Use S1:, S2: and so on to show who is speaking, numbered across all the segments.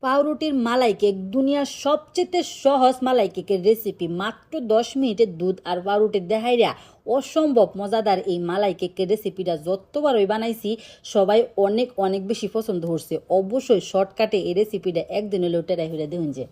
S1: পাউরুটির মালাই কেক দুনিয়ার সবচেয়ে সহজ মালাই কেকের রেসিপি। মাত্র 10 মিনিটে দুধ আর পাউরুটি দেখাইরা অসম্ভব মজাদার এই মালাই কেকের রেসিপিটা যতবারই বানাইছি সবাই অনেক অনেক বেশি পছন্দ করছে। অবশ্যই শর্টকাটে এই রেসিপিটা একদিন হলেও ট্রাই করে দেখুন যে।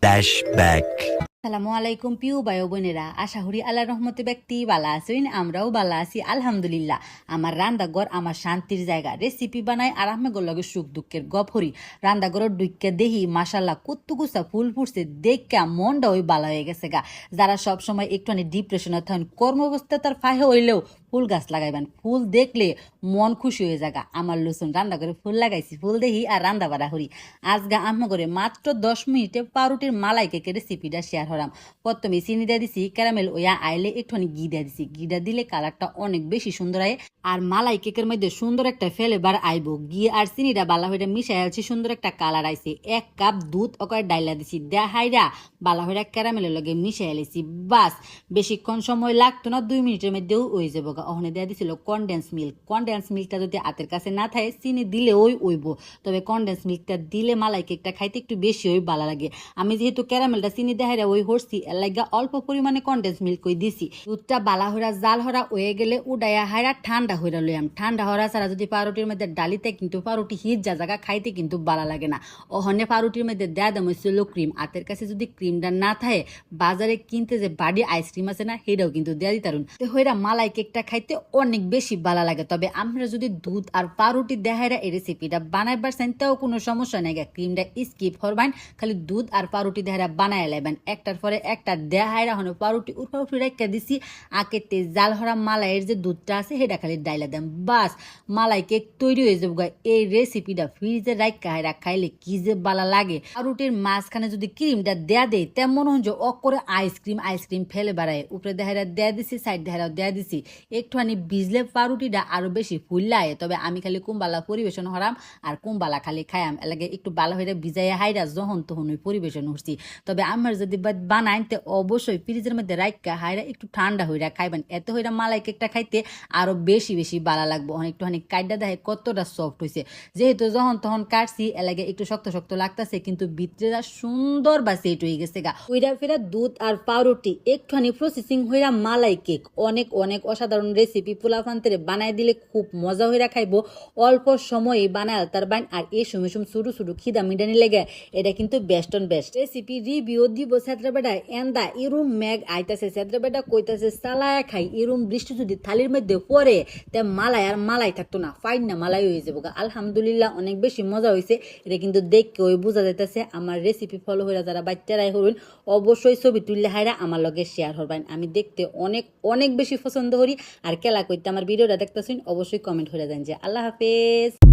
S1: আসসালামু আলাইকুম পিউ ভাই বোনেরা, আশা করি আল্লাহ রহমতে ব্যক্তি বালা আছেন, আমরাও বালা আছি আলহামদুলিল্লাহ। আমার রান্নাঘর আমার শান্তির জায়গা। রেসিপি বানাই আর আমি লগে সুখ দুঃখের গপ হরি। রান্নাঘরের ডুইকা দেহি মাশাল্লাহ কুত্তুকুসা ফুল ফুটছে, দেখা মনটা ওই বালা হয়ে গেছে গা। যারা সবসময় একটুখানি ডিপ্রেশনে থাকেন, কর্মব্যস্তা তার ফাহে হইলেও ফুল গাছ লাগাইবেন। ফুল দেখলে মন খুশি হয়ে যাগা। আমার লুসুন রান্না করে ফুল লাগাইছি, ফুল দেখি আর রান্না বাড়া করি। আজগা আম্মা করে মাত্র 10 মিনিটে পাউরুটির মালাই কেকের রেসিপিটা শেয়ার হলাম। প্রথমে চিনি দিয়ে দিছি, ক্যারামেল ওয়া আইলে একটুখানি ঘি দিয়ে দিছি। ঘিটা দিলে কালারটা অনেক বেশি সুন্দর হয় আর মালাই কেকের মধ্যে সুন্দর একটা ফ্লেভার আইব। ঘি আর চিনিটা বালা হইরা মিশাই আছি, সুন্দর একটা কালার আইছে। 1 কাপ দুধ ওকে ডাইলা দিছি, দেখাইরা বালা হইরা ক্যারামেলের লগে মিশাই আলাইছি। বাস বেশিক্ষণ সময় লাগতো না, 2 মিনিটের মধ্যেও হয়ে যাবো। ওখানে দেওয়া দিছিল কনডেন্স মিল্ক। কনডেন্স মিল্কটা যদি হাতের কাছে না থাকে চিনি দিলে ওই ওইব, তবে কনডেন্স মিল্কটা দিলে মালাই কেকটা খাইতে একটু বেশি ওই ভালো লাগে। আমি যেহেতু ক্যারামেলটা চিনি দেখাইরা ওই হরছি, এর লাগা অল্প পরিমাণে কনডেন্স মিল্ক ওই দিছি। দুধটা বালা হইরা জাল হরা হয়ে গেলে উডাইয়া হাইরা ঠান্ডা হইরা লইয়াম। ঠান্ডা হরা ছাড়া যদি পাউরুটির মধ্যে ডালিতে কিন্তু পাউরুটি হিট যা জায়গা খাইতে কিন্তু ভালো লাগে না। ওখানে পাউরুটির মধ্যে দেয়া দাম হয়েছিল ক্রিম। হাতের কাছে যদি ক্রিমটা না থাকে বাজারে কিনতে যে বাড়ি আইসক্রিম আছে না, সেটাও কিন্তু দেয়া দিতারুন। তো হইরা মালাই কেকটা খাইতে অনেক বেশি ভালো লাগে। তবে আমরা যদি দুধ আর পাউরুটি দেখাইরা এই রেসিপিটা বানাইবার চান তাও কোনো সমস্যা নেই, ক্রিমটা স্কিপ করবেন, খালি দুধ আর পাউরুটি দেখাইরা বানাই লাইবেন। একটার পরে একটা দেখাইরা হন পাউরুটি উঠে রেখে দিছি। আকেতে জাল হরা মালাইয়ের যে দুধটা আছে সেটা খালি ডাইলা দেন, বাস মালাই কেক তৈরি হয়ে যাবো। এই রেসিপিটা ফ্রিজে রাখা খাইলে কি যে ভালো লাগে। পাউরুটির মাঝখানে যদি ক্রিমটা দেয়া দেয় তেমন মনে হয় যে অক করে আইসক্রিম ফেলে বাড়ায়। উপরে দেখাইরা দেয়া দিছি, সাইড দেখাইরাও দেয়া দিছি। একটুখানি ভিজলে পাউরুটিটা আরো বেশি ফুললায়। তবে আমি খালি কুম্বালা পরিবেশন হরাম আর কুম্বালা খালি খাইয়াম, এলাকে একটু ভালো হয়ে ভিজাইয়া হাইরা যখন তখন ওই পরিবেশন করছি। তবে আমার যদি বানাইন তো অবশ্যই ফ্রিজের মধ্যে রাখা হাইরা একটু ঠান্ডা হইরা খাইবেন। এত হইরা মালাই কেকটা খাইতে আরো বেশি বেশি ভালো লাগবো। একটুখানি কাইডা দেখে কতটা সফট হয়েছে। যেহেতু যখন তখন কাটছি এলাকে একটু শক্ত শক্ত লাগতেছে, কিন্তু ভিতরেটা সুন্দর বা সেট হয়ে গেছে গা। ওইরা ফেরা দুধ আর পাউরুটি একটুখানি প্রসেসিং হইরা মালাই কেক অনেক অনেক অসাধারণ রেসিপি। পোলাপান্তেরে বানাই দিলে খুব মজা হইরা খাইবো। অল্প সময়ে বানায় তার বাইন আর এই সময় ছোটো ছোটো খিদা মিডানি লেগে এটা কিন্তু best on best recipe review দিব। সেত্রা বেটা এন্দা ইরুম ম্যাগ আইতাছে, সেত্রা বেটা কইতাছে চালায়া খাই। ইরুম বৃষ্টি যদি থালির মধ্যে পড়ে তে মালাই আর মালাই থাকতো না, ফাইন না মালাই হয়ে যাবো। আলহামদুলিল্লাহ অনেক বেশি মজা হয়েছে। এটা কিন্তু দেখকে ওই বোঝা যাইতেছে। আমার রেসিপি ফলো হইরা যারা বাচ্চারাই হরুন অবশ্যই ছবি তুললে হাইরা আমার লগে শেয়ার হরবেন। আমি দেখতে অনেক অনেক বেশি পছন্দ করি। আর কেলা কইতে আমার ভিডিওটা দেখতেছেন অবশ্যই কমেন্ট হয়ে যান যে। আল্লাহ হাফেজ।